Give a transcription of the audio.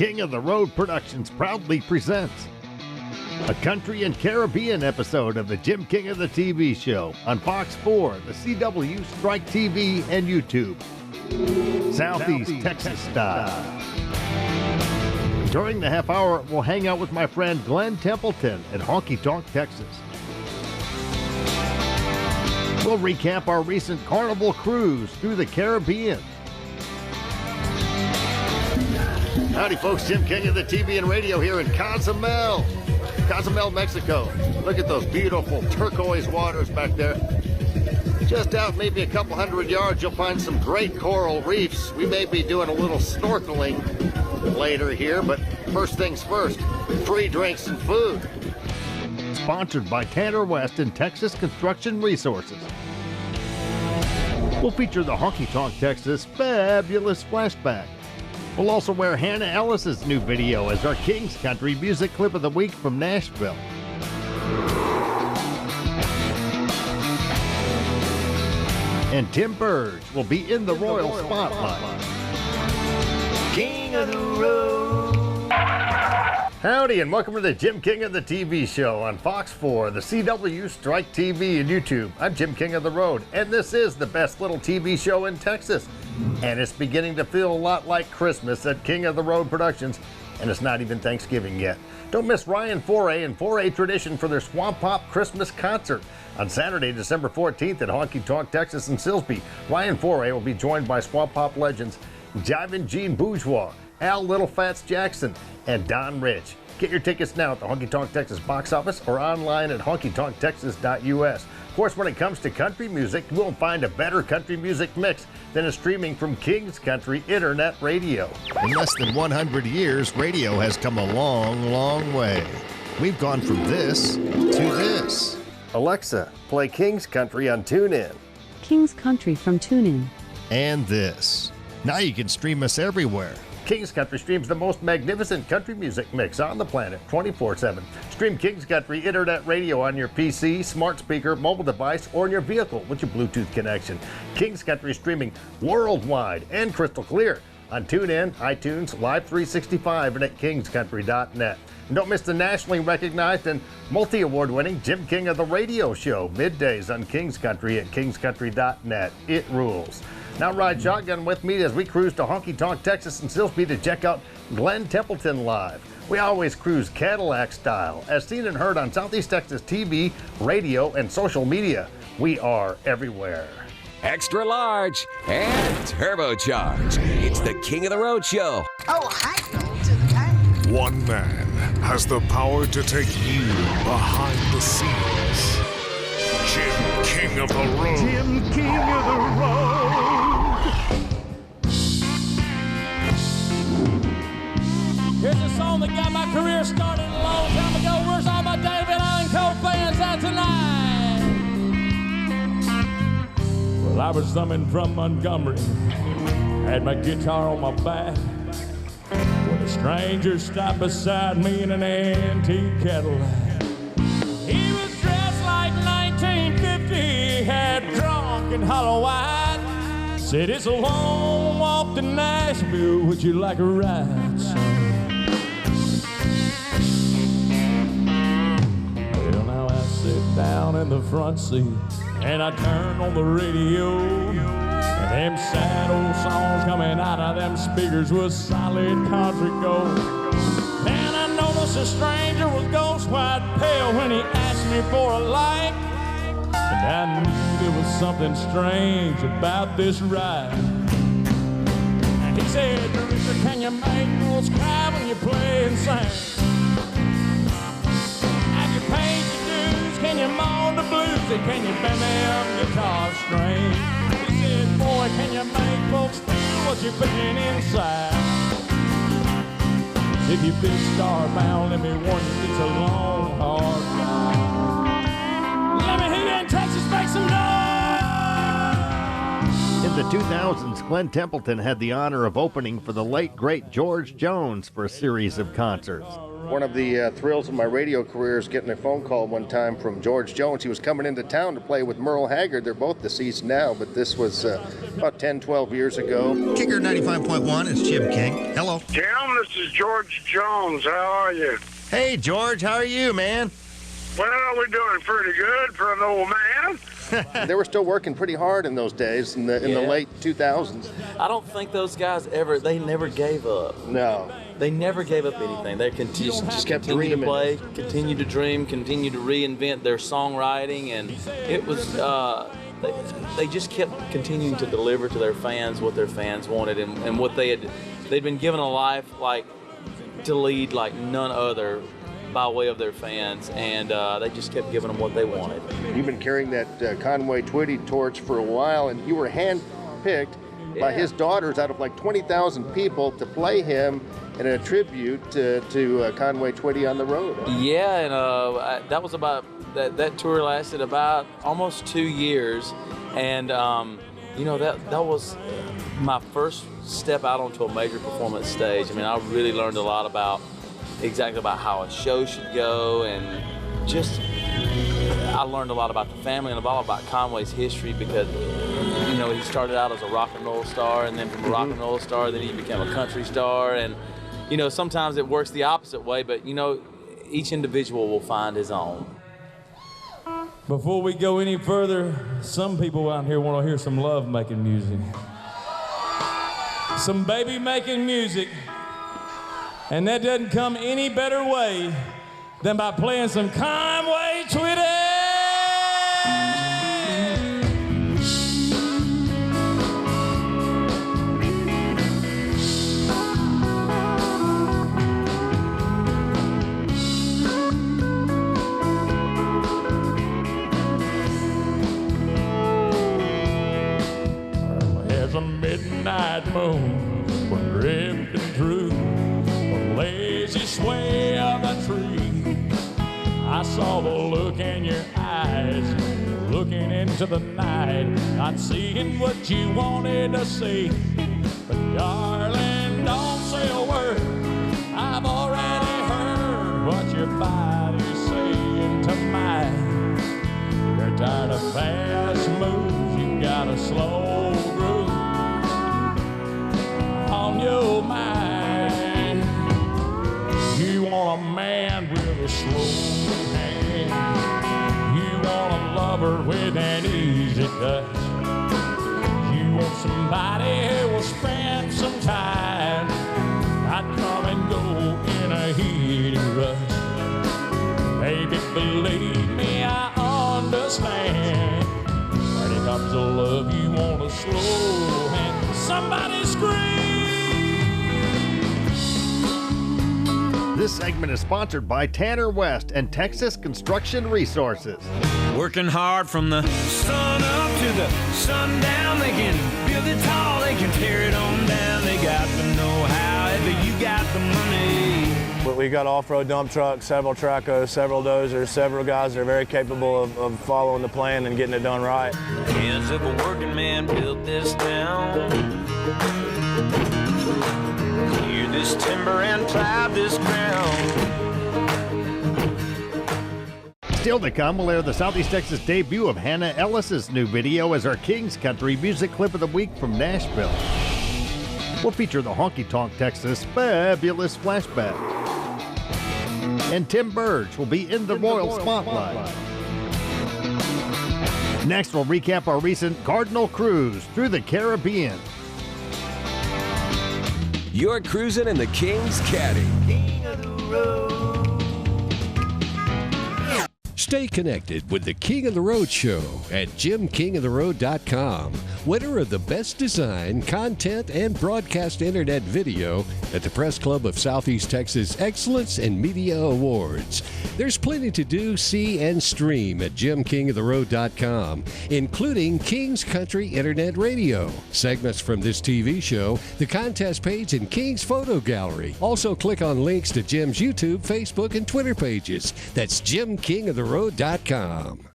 King of the Road Productions proudly presents a country and Caribbean episode of the Jim King of the TV show on Fox 4, the CW, Strike TV, and YouTube. Southeast Texas style. During the half hour, we'll hang out with my friend Glen Templeton at Honky Tonk, Texas. We'll recap our recent Carnival cruise through the Caribbean. Howdy folks, Jim King of the TV and radio here in Cozumel, Mexico. Look at those beautiful turquoise waters back there. Just out maybe a couple hundred yards, you'll find some great coral reefs. We may be doing a little snorkeling later here, but first things first, free drinks and food. Sponsored by Tanner West and Texas Construction Resources. We'll feature the Honky Tonk, Texas fabulous flashback. We'll also wear Hannah Ellis's new video as our King's Country music clip of the week from Nashville. And Tim Burge will be in the Royal Spotlight. King of the Road. Howdy and welcome to the Jim King of the TV show on Fox 4, the CW, Strike TV, and YouTube. I'm Jim King of the Road, and this is the best little TV show in Texas. And it's beginning to feel a lot like Christmas at King of the Road Productions, and it's not even Thanksgiving yet. Don't miss Ryan Foray and Foray Tradition for their Swamp Pop Christmas concert on Saturday, December 14th at Honky Tonk, Texas in Silsbee. Ryan Foray will be joined by Swamp Pop legends Jivin' Gene Bourgeois, Al Little Fats Jackson, and Don Rich. Get your tickets now at the Honky Tonk Texas box office or online at honkytonktexas.us. Of course, when it comes to country music, you won't find a better country music mix than a streaming from King's Country Internet Radio. In less than 100 years, radio has come a long, long way. We've gone from this to this. Alexa, play King's Country on TuneIn. King's Country from TuneIn. And this. Now you can stream us everywhere. King's Country streams the most magnificent country music mix on the planet 24/7. Stream King's Country Internet Radio on your PC, smart speaker, mobile device, or in your vehicle with your Bluetooth connection. King's Country streaming worldwide and crystal clear on TuneIn, iTunes, Live 365, and at kingscountry.net. And don't miss the nationally recognized and multi-award winning Jim King of the Radio show, middays on King's Country at kingscountry.net. It rules. Now ride shotgun with me as we cruise to Honky Tonk, Texas and Silsbee to check out Glen Templeton live. We always cruise Cadillac style, as seen and heard on Southeast Texas TV, radio, and social media. We are everywhere. Extra large and turbocharged. It's the King of the Road show. Oh, hi, to the time. One man has the power to take you behind the scenes. Jim King of the Road. Jim King of the Road. Here's a song that got my career started a long time ago. Where's all my David and Co fans out tonight? Well, I was thumbing from Montgomery, had my guitar on my back, when a stranger stopped beside me in an antique Cadillac. He was dressed like 1950, had drunk and hollow eyed. Said, it's a long walk to Nashville, would you like a ride, son? Well, now I sit down in the front seat and I turn on the radio, and them sad old songs coming out of them speakers was solid country gold. And I noticed a stranger was ghost white pale when he asked me for a light, and I knew there was something strange about this ride. And he said, Teresa, can you make girls cry when you play and sing? Have you paid your dues? Can you moan the blues? And can you bend them guitar strings? He said, boy, can you make folks feel what you're feeling inside? If you've been starbound, let me warn you, it's a long, hard ride. Let me hear you in Texas, make some noise! In the 2000s, Glen Templeton had the honor of opening for the late, great George Jones for a series of concerts. One of the thrills of my radio career is getting a phone call one time from George Jones. He was coming into town to play with Merle Haggard. They're both deceased now, but this was about 10, 12 years ago. Kicker 95.1 is Jim King. Hello. Jim, this is George Jones. How are you? Hey, George. How are you, man? Well, we're doing pretty good for an old man. They were still working pretty hard in those days, in the late 2000s. I don't think those guys they never gave up. No. They never gave up anything. They just kept continued to dreaming. play, continued to dream, continued to reinvent their songwriting, and it was they just kept continuing to deliver to their fans what their fans wanted and what they'd been given a life like to lead like none other by way of their fans, and they just kept giving them what they wanted. You've been carrying that Conway Twitty torch for a while, and you were handpicked by his daughters out of like 20,000 people to play him in a tribute to Conway Twitty on the road. Yeah, and that was about that tour lasted about almost 2 years, and that was my first step out onto a major performance stage. I mean, I really learned a lot about how a show should go, and just I learned a lot about the family and a lot about Conway's history, because he started out as a rock and roll star, and then from a rock and roll star then he became a country star, and sometimes it works the opposite way, but each individual will find his own. Before we go any further, some people out here want to hear some love-making music. Some baby-making music. And that doesn't come any better way than by playing some Conway Twitty. There's a midnight moon drifting through the lazy sway of the tree. I saw the look in your eyes, looking into the night, not seeing what you wanted to see. But darling, don't say a word, I've already heard what your body's saying to mine. You're tired of fast moves, you got a slow groove on your mind. You want a man with a slow hand. You want a lover with an easy touch. You want somebody who will spend some time, not come and go in a heated rush. Baby, believe me, I understand. When it comes to love, you want a slow hand. Somebody scream. This segment is sponsored by Tanner West and Texas Construction Resources. Working hard from the sun up to the sundown. They can build it tall, they can tear it on down. They got the know-how, if you got the money. But we got off-road dump trucks, several tracos, several dozers, several guys that are very capable of following the plan and getting it done right. Hands of a working man built this town. Clear this timber and plow this ground. Still to come, we'll air the Southeast Texas debut of Hannah Ellis's new video as our King's Country Music Clip of the Week from Nashville. We'll feature the Honky Tonk Texas Fabulous Flashback. And Tim Burge will be in the Royal Spotlight. Next, we'll recap our recent Cardinal cruise through the Caribbean. You're cruising in the King's Caddy. King of the road. Stay connected with the King of the Road Show at JimKingOfTheRoad.com. Winner of the Best Design, Content, and Broadcast Internet Video at the Press Club of Southeast Texas Excellence in Media Awards. There's plenty to do, see, and stream at JimKingOfTheRoad.com, including King's Country Internet Radio, segments from this TV show, the contest page, and King's Photo Gallery. Also, click on links to Jim's YouTube, Facebook, and Twitter pages. That's JimKingOfTheRoad.com.